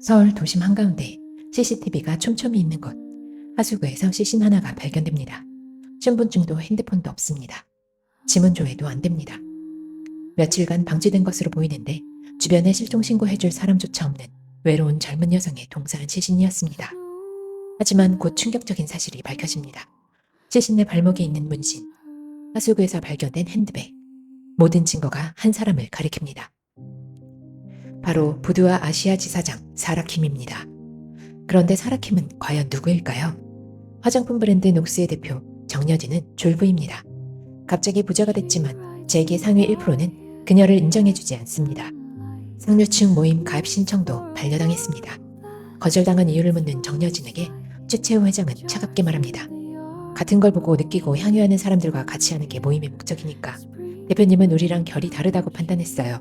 서울 도심 한가운데 CCTV가 촘촘히 있는 곳. 하수구에서 시신 하나가 발견됩니다. 신분증도 핸드폰도 없습니다. 지문조회도 안 됩니다. 며칠간 방치된 것으로 보이는데 주변에 실종 신고해줄 사람조차 없는 외로운 젊은 여성의 동사한 시신이었습니다. 하지만 곧 충격적인 사실이 밝혀집니다. 시신의 발목에 있는 문신, 하수구에서 발견된 핸드백, 모든 증거가 한 사람을 가리킵니다. 바로 부두아 아시아 지사장 사라킴입니다. 그런데 사라킴은 과연 누구일까요? 화장품 브랜드 녹스의 대표 정여진은 졸부입니다. 갑자기 부자가 됐지만 재계 상위 1%는 그녀를 인정해주지 않습니다. 상류층 모임 가입 신청도 반려당했습니다. 거절당한 이유를 묻는 정여진에게 최채우 회장은 차갑게 말합니다. 같은 걸 보고 느끼고 향유하는 사람들과 같이 하는 게 모임의 목적이니까 대표님은 우리랑 결이 다르다고 판단했어요.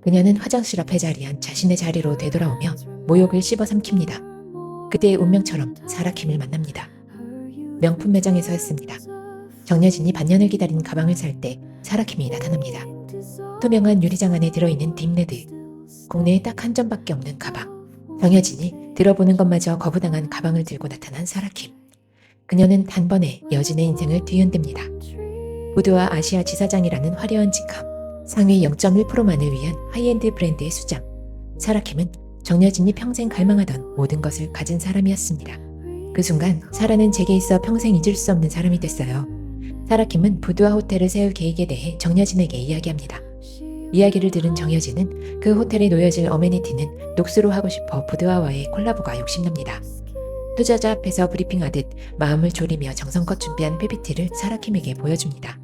그녀는 화장실 앞에 자리한 자신의 자리로 되돌아오며 모욕을 씹어삼킵니다. 그때의 운명처럼 사라킴을 만납니다. 명품 매장에서였습니다. 정여진이 반년을 기다린 가방을 살 때 사라킴이 나타납니다. 투명한 유리장 안에 들어있는 딥레드. 국내에 딱 한 점밖에 없는 가방. 정여진이 들어보는 것마저 거부당한 가방을 들고 나타난 사라킴. 그녀는 단번에 여진의 인생을 뒤흔듭니다. 부두아 아시아 지사장이라는 화려한 직함, 상위 0.1%만을 위한 하이엔드 브랜드의 수장. 사라킴은 정여진이 평생 갈망하던 모든 것을 가진 사람이었습니다. 그 순간 사라는 제게 있어 평생 잊을 수 없는 사람이 됐어요. 사라킴은 부두아 호텔을 세울 계획에 대해 정여진에게 이야기합니다. 이야기를 들은 정여진은 그 호텔에 놓여질 어메니티는 녹수로 하고 싶어 부두아와의 콜라보가 욕심납니다. 투자자 앞에서 브리핑하듯 마음을 졸이며 정성껏 준비한 PPT를 사라킴에게 보여줍니다.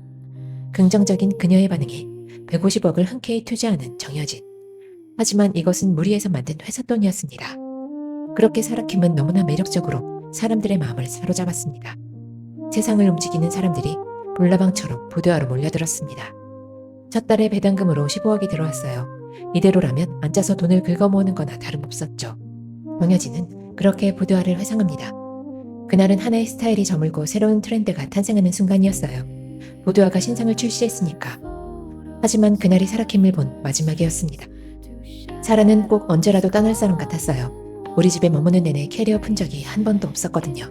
긍정적인 그녀의 반응에 150억을 흔쾌히 투자하는 정여진. 하지만 이것은 무리해서 만든 회사 돈이었습니다. 그렇게 사라킴은 너무나 매력적으로 사람들의 마음을 사로잡았습니다. 세상을 움직이는 사람들이 볼라방처럼 부두아로 몰려들었습니다. 첫 달에 배당금으로 15억이 들어왔어요. 이대로라면 앉아서 돈을 긁어모으는 거나 다름없었죠. 정여진은 그렇게 부두아를 회상합니다. 그날은 하나의 스타일이 저물고 새로운 트렌드가 탄생하는 순간이었어요. 부두아가 신상을 출시했으니까. 하지만 그날이 사라킴을 본 마지막이었습니다. 사라는 꼭 언제라도 떠날 사람 같았어요. 우리 집에 머무는 내내 캐리어 푼 적이 한 번도 없었거든요.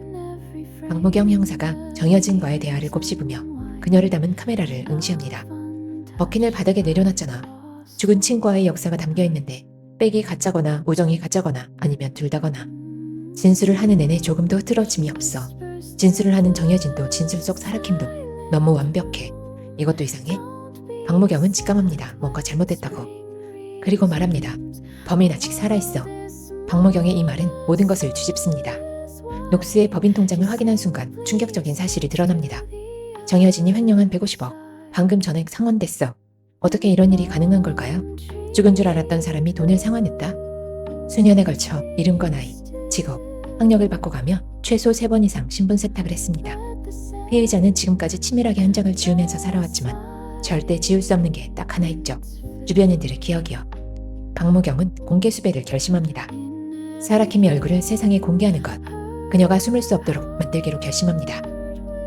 박무경 형사가 정여진과의 대화를 곱씹으며 그녀를 담은 카메라를 응시합니다. 버킨을 바닥에 내려놨잖아. 죽은 친구와의 역사가 담겨있는데 백이 가짜거나 우정이 가짜거나 아니면 둘 다거나. 진술을 하는 내내 조금도 흐트러짐이 없어. 진술을 하는 정여진도 진술 속 사라킴도 너무 완벽해. 이것도 이상해? 박무경은 직감합니다. 뭔가 잘못됐다고. 그리고 말합니다. 범인 아직 살아있어. 박무경의 이 말은 모든 것을 뒤집습니다. 녹스의 법인 통장을 확인한 순간 충격적인 사실이 드러납니다. 정여진이 횡령한 150억. 방금 전액 상환됐어. 어떻게 이런 일이 가능한 걸까요? 죽은 줄 알았던 사람이 돈을 상환했다? 수년에 걸쳐 이름과 나이, 직업, 학력을 바꿔가며 최소 3번 이상 신분 세탁을 했습니다. 피해자는 지금까지 치밀하게 흔적을 지우면서 살아왔지만 절대 지울 수 없는 게 딱 하나 있죠. 주변인들의 기억이요. 박무경은 공개 수배를 결심합니다. 사라킴의 얼굴을 세상에 공개하는 것. 그녀가 숨을 수 없도록 만들기로 결심합니다.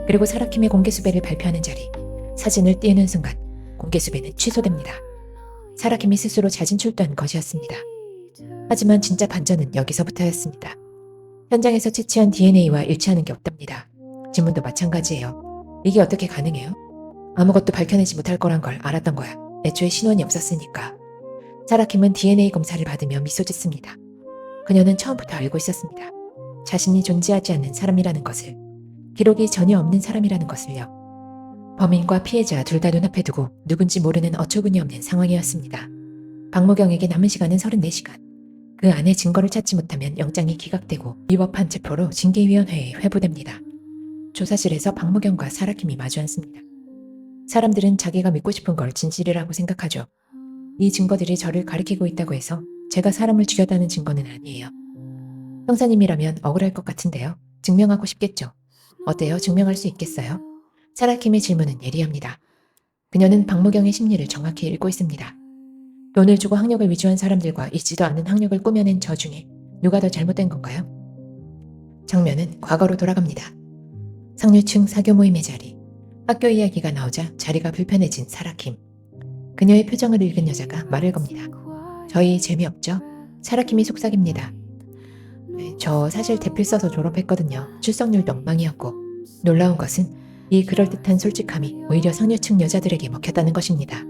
그리고 사라킴의 공개 수배를 발표하는 자리. 사진을 띄우는 순간 공개 수배는 취소됩니다. 사라킴이 스스로 자진 출두한 것이었습니다. 하지만 진짜 반전은 여기서부터였습니다. 현장에서 채취한 DNA와 일치하는 게 없답니다. 지문도 마찬가지예요. 이게 어떻게 가능해요? 아무것도 밝혀내지 못할 거란 걸 알았던 거야. 애초에 신원이 없었으니까. 사라킴은 DNA 검사를 받으며 미소 짓습니다. 그녀는 처음부터 알고 있었습니다. 자신이 존재하지 않는 사람이라는 것을. 기록이 전혀 없는 사람이라는 것을요. 범인과 피해자 둘 다 눈앞에 두고 누군지 모르는 어처구니 없는 상황이었습니다. 박무경에게 남은 시간은 34시간. 그 안에 증거를 찾지 못하면 영장이 기각되고 위법한 체포로 징계위원회에 회부됩니다. 조사실에서 박무경과 사라킴이 마주 앉습니다. 사람들은 자기가 믿고 싶은 걸 진실이라고 생각하죠. 이 증거들이 저를 가리키고 있다고 해서 제가 사람을 죽였다는 증거는 아니에요. 형사님이라면 억울할 것 같은데요. 증명하고 싶겠죠. 어때요? 증명할 수 있겠어요? 사라킴의 질문은 예리합니다. 그녀는 박무경의 심리를 정확히 읽고 있습니다. 돈을 주고 학력을 위조한 사람들과 있지도 않은 학력을 꾸며낸 저 중에 누가 더 잘못된 건가요? 장면은 과거로 돌아갑니다. 상류층 사교 모임의 자리. 학교 이야기가 나오자 자리가 불편해진 사라킴. 그녀의 표정을 읽은 여자가 말을 겁니다. 저희 재미없죠? 사라킴이 속삭입니다. 네, 저 사실 대필 써서 졸업했거든요. 출석률도 엉망이었고. 놀라운 것은 이 그럴듯한 솔직함이 오히려 상류층 여자들에게 먹혔다는 것입니다.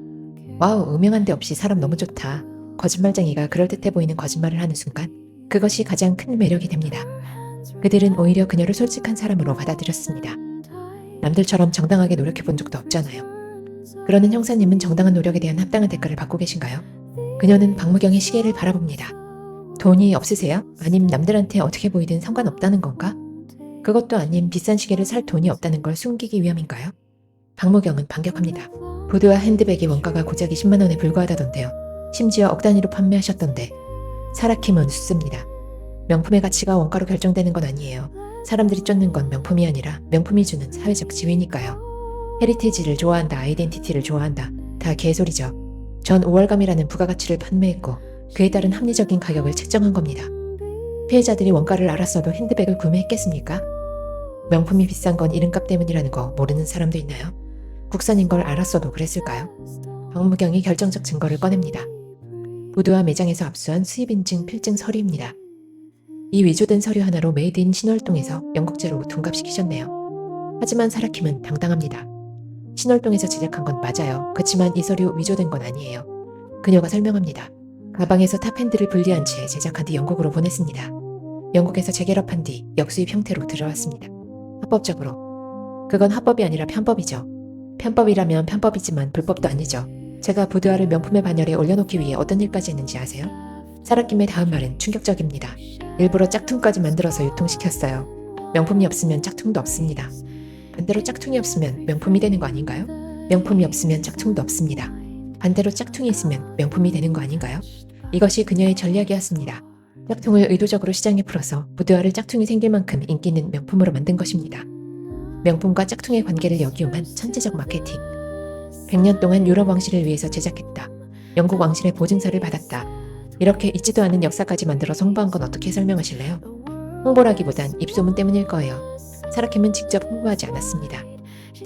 와우, 음흉한 데 없이 사람 너무 좋다. 거짓말쟁이가 그럴듯해 보이는 거짓말을 하는 순간 그것이 가장 큰 매력이 됩니다. 그들은 오히려 그녀를 솔직한 사람으로 받아들였습니다. 남들처럼 정당하게 노력해 본 적도 없잖아요. 그러는 형사님은 정당한 노력에 대한 합당한 대가를 받고 계신가요? 그녀는 박무경의 시계를 바라봅니다. 돈이 없으세요? 아님 남들한테 어떻게 보이든 상관없다는 건가? 그것도 아님 비싼 시계를 살 돈이 없다는 걸 숨기기 위함인가요? 박무경은 반격합니다. 보드와 핸드백의 원가가 고작 20만 원에 불과하다던데요. 심지어 억 단위로 판매하셨던데. 사라킴은 웃습니다. 명품의 가치가 원가로 결정되는 건 아니에요. 사람들이 쫓는 건 명품이 아니라 명품이 주는 사회적 지위니까요. 헤리티지를 좋아한다, 아이덴티티를 좋아한다. 다 개소리죠. 전 5월감이라는 부가가치를 판매했고 그에 따른 합리적인 가격을 책정한 겁니다. 피해자들이 원가를 알았어도 핸드백을 구매했겠습니까? 명품이 비싼 건 이름값 때문이라는 거 모르는 사람도 있나요? 국산인 걸 알았어도 그랬을까요? 박무경이 결정적 증거를 꺼냅니다. 보드와 매장에서 압수한 수입인증 필증 서류입니다. 이 위조된 서류 하나로 메이드 인 신월동에서 영국제로 둔갑시키셨네요. 하지만 사라킴은 당당합니다. 신월동에서 제작한 건 맞아요. 그치만 이 서류 위조된 건 아니에요. 그녀가 설명합니다. 가방에서 탑핸드를 분리한 채 제작한 뒤 영국으로 보냈습니다. 영국에서 재결합한 뒤 역수입 형태로 들어왔습니다. 합법적으로. 그건 합법이 아니라 편법이죠. 편법이라면 편법이지만 불법도 아니죠. 제가 부드화를 명품의 반열에 올려놓기 위해 어떤 일까지 했는지 아세요? 사라킴의 다음 말은 충격적입니다. 일부러 짝퉁까지 만들어서 유통시켰어요. 명품이 없으면 짝퉁도 없습니다. 반대로 짝퉁이 없으면 명품이 되는 거 아닌가요? 명품이 없으면 짝퉁도 없습니다. 반대로 짝퉁이 있으면 명품이 되는 거 아닌가요? 이것이 그녀의 전략이었습니다. 짝퉁을 의도적으로 시장에 풀어서 부드화를 짝퉁이 생길 만큼 인기 있는 명품으로 만든 것입니다. 명품과 짝퉁의 관계를 역이용한 천재적 마케팅. 100년 동안 유럽 왕실을 위해서 제작했다. 영국 왕실의 보증서를 받았다. 이렇게 있지도 않은 역사까지 만들어 홍보한 건 어떻게 설명하실래요? 홍보라기보단 입소문 때문일 거예요. 사라킴은 직접 홍보하지 않았습니다.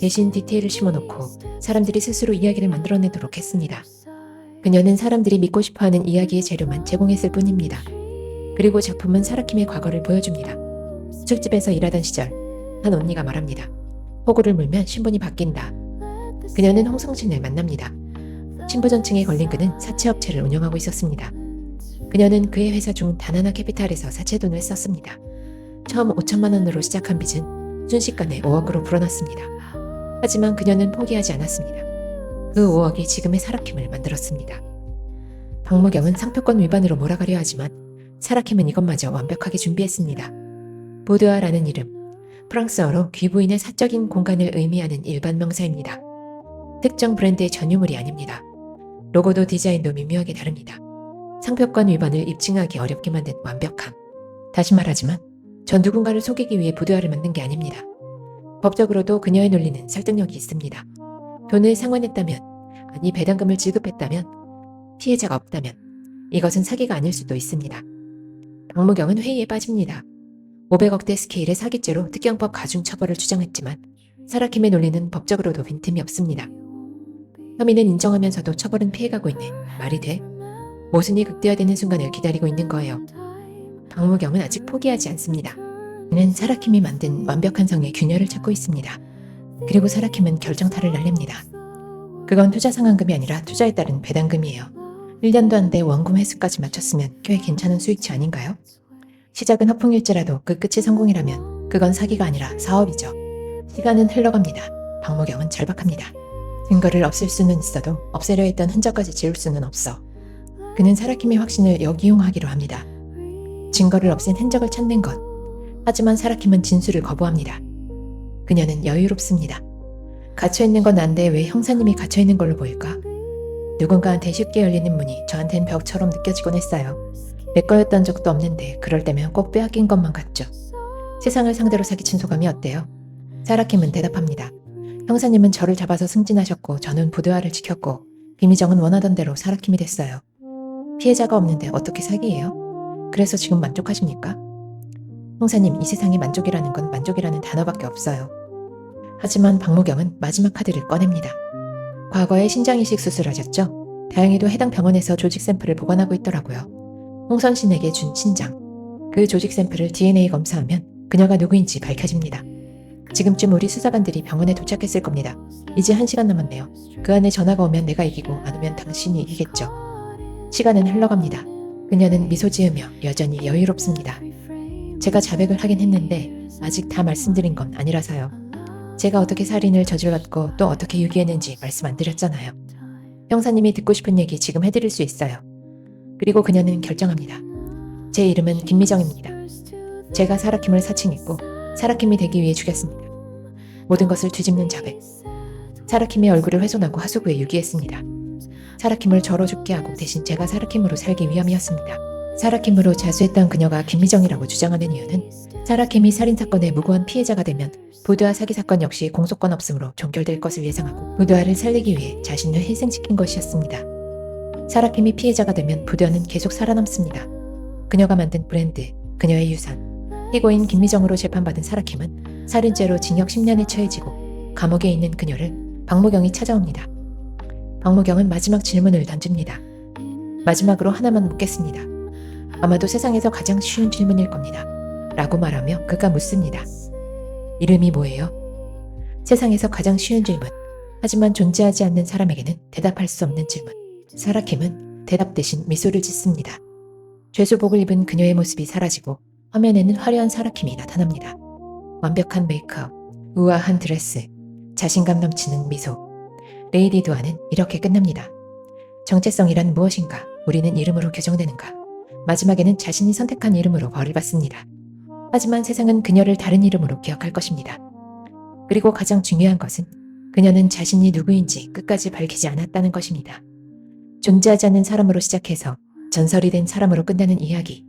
대신 디테일을 심어놓고 사람들이 스스로 이야기를 만들어내도록 했습니다. 그녀는 사람들이 믿고 싶어하는 이야기의 재료만 제공했을 뿐입니다. 그리고 작품은 사라킴의 과거를 보여줍니다. 술집에서 일하던 시절 한 언니가 말합니다. 호구를 물면 신분이 바뀐다. 그녀는 홍성진을 만납니다. 신부전증에 걸린 그는 사채업체를 운영하고 있었습니다. 그녀는 그의 회사 중 다나나 캐피탈에서 사채돈을 썼습니다. 처음 5천만 원으로 시작한 빚은 순식간에 5억으로 불어났습니다. 하지만 그녀는 포기하지 않았습니다. 그 5억이 지금의 사라킴을 만들었습니다. 박무경은 상표권 위반으로 몰아가려 하지만 사라킴은 이것마저 완벽하게 준비했습니다. 보드아라는 이름, 프랑스어로 귀부인의 사적인 공간을 의미하는 일반 명사입니다. 특정 브랜드의 전유물이 아닙니다. 로고도 디자인도 미묘하게 다릅니다. 상표권 위반을 입증하기 어렵게 만든 완벽함. 다시 말하지만 전 누군가를 속이기 위해 부드화를 만든 게 아닙니다. 법적으로도 그녀의 논리는 설득력이 있습니다. 돈을 상환했다면, 아니 배당금을 지급했다면, 피해자가 없다면 이것은 사기가 아닐 수도 있습니다. 박무경은 회의에 빠집니다. 500억대 스케일의 사기죄로 특경법 가중처벌을 주장했지만 사라킴의 논리는 법적으로도 빈틈이 없습니다. 혐의는 인정하면서도 처벌은 피해가고 있네. 말이 돼? 모순이 극대화되는 순간을 기다리고 있는 거예요. 박무경은 아직 포기하지 않습니다. 그는 사라킴이 만든 완벽한 성의 균열을 찾고 있습니다. 그리고 사라킴은 결정타를 날립니다. 그건 투자 상환금이 아니라 투자에 따른 배당금이에요. 1년도 안 돼 원금 회수까지 마쳤으면 꽤 괜찮은 수익치 아닌가요? 시작은 허풍일지라도 그 끝이 성공이라면 그건 사기가 아니라 사업이죠. 시간은 흘러갑니다. 박무경은 절박합니다. 증거를 없앨 수는 있어도 없애려 했던 흔적까지 지울 수는 없어. 그는 사라킴의 확신을 역이용하기로 합니다. 증거를 없앤 흔적을 찾는 것. 하지만 사라킴은 진술을 거부합니다. 그녀는 여유롭습니다. 갇혀있는 건 난데 왜 형사님이 갇혀있는 걸로 보일까? 누군가한테 쉽게 열리는 문이 저한텐 벽처럼 느껴지곤 했어요. 내 거였던 적도 없는데 그럴 때면 꼭 빼앗긴 것만 같죠. 세상을 상대로 사기친 소감이 어때요? 사라킴은 대답합니다. 형사님은 저를 잡아서 승진하셨고 저는 부드화를 지켰고 김희정은 원하던 대로 사라킴이 됐어요. 피해자가 없는데 어떻게 사기예요? 그래서 지금 만족하십니까? 형사님, 이 세상에 만족이라는 건 만족이라는 단어밖에 없어요. 하지만 박무경은 마지막 카드를 꺼냅니다. 과거에 신장이식 수술하셨죠? 다행히도 해당 병원에서 조직 샘플을 보관하고 있더라고요. 홍선신에게 준 신장. 그 조직 샘플을 DNA 검사하면 그녀가 누구인지 밝혀집니다. 지금쯤 우리 수사관들이 병원에 도착했을 겁니다. 이제 1시간 남았네요. 그 안에 전화가 오면 내가 이기고 안 오면 당신이 이기겠죠. 시간은 흘러갑니다. 그녀는 미소 지으며 여전히 여유롭습니다. 제가 자백을 하긴 했는데 아직 다 말씀드린 건 아니라서요. 제가 어떻게 살인을 저질렀고 또 어떻게 유기했는지 말씀 안 드렸잖아요. 형사님이 듣고 싶은 얘기 지금 해드릴 수 있어요. 그리고 그녀는 결정합니다. 제 이름은 김미정입니다. 제가 사라킴을 사칭했고 사라킴이 되기 위해 죽였습니다. 모든 것을 뒤집는 자백. 사라킴의 얼굴을 훼손하고 하수구에 유기했습니다. 사라킴을 저로 죽게 하고 대신 제가 사라킴으로 살기 위함이었습니다. 사라킴으로 자수했던 그녀가 김미정이라고 주장하는 이유는 사라킴이 살인사건의 무고한 피해자가 되면 부두아 사기 사건 역시 공소권 없음으로 종결될 것을 예상하고 부두아를 살리기 위해 자신을 희생시킨 것이었습니다. 사라킴이 피해자가 되면 부두아는 계속 살아남습니다. 그녀가 만든 브랜드, 그녀의 유산. 피고인 김미정으로 재판받은 사라킴은 살인죄로 징역 10년에 처해지고 감옥에 있는 그녀를 박무경이 찾아옵니다. 박무경은 마지막 질문을 던집니다. 마지막으로 하나만 묻겠습니다. 아마도 세상에서 가장 쉬운 질문일 겁니다. 라고 말하며 그가 묻습니다. 이름이 뭐예요? 세상에서 가장 쉬운 질문. 하지만 존재하지 않는 사람에게는 대답할 수 없는 질문. 사라킴은 대답 대신 미소를 짓습니다. 죄수복을 입은 그녀의 모습이 사라지고 화면에는 화려한 사라킴이 나타납니다. 완벽한 메이크업, 우아한 드레스, 자신감 넘치는 미소. 레이디 두아는 이렇게 끝납니다. 정체성이란 무엇인가? 우리는 이름으로 규정되는가? 마지막에는 자신이 선택한 이름으로 벌을 받습니다. 하지만 세상은 그녀를 다른 이름으로 기억할 것입니다. 그리고 가장 중요한 것은 그녀는 자신이 누구인지 끝까지 밝히지 않았다는 것입니다. 존재하지 않는 사람으로 시작해서 전설이 된 사람으로 끝나는 이야기.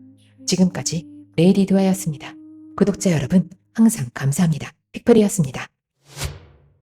지금까지 레이디 두아였습니다. 구독자 여러분, 항상 감사합니다. 픽플이었습니다.